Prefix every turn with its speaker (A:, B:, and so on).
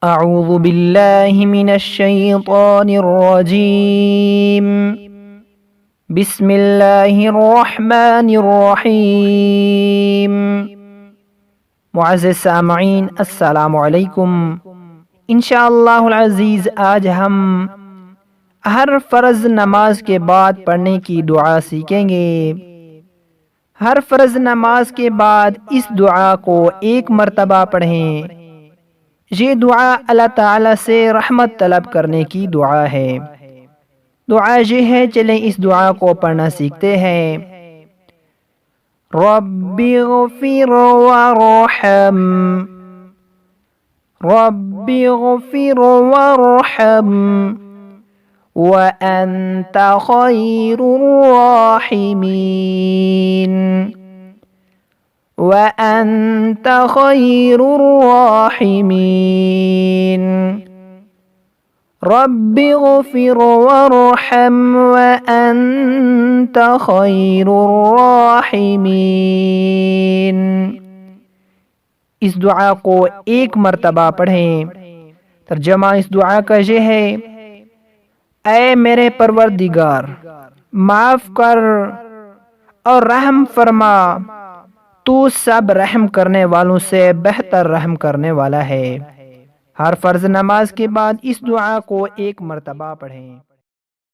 A: اعوذ باللہ من الشیطان الرجیم بسم اللہ الرحمن الرحیم۔ معزز سامعین، السلام علیکم۔ انشاءاللہ العزیز آج ہم ہر فرض نماز کے بعد پڑھنے کی دعا سیکھیں گے۔ ہر فرض نماز کے بعد اس دعا کو ایک مرتبہ پڑھیں۔ یہ دعا اللہ تعالیٰ سے رحمت طلب کرنے کی دعا ہے۔ دعا یہ ہے، چلیں اس دعا کو پڑھنا سیکھتے ہیں۔ رب اغفر وارحم، رب اغفر وارحم وانت خیر الراحمین، وَأَنْتَ خَيْرُ الراحمین۔ رب اغفر وارحم وَأَنْتَ خَيْرُ الراحمین۔ اس دعا کو ایک مرتبہ پڑھیں۔ ترجمہ اس دعا کا یہ ہے: اے میرے پروردگار، معاف کر اور رحم فرما، تو سب رحم کرنے والوں سے بہتر رحم کرنے والا ہے۔ ہر فرض نماز کے بعد اس دعا کو ایک مرتبہ پڑھیں۔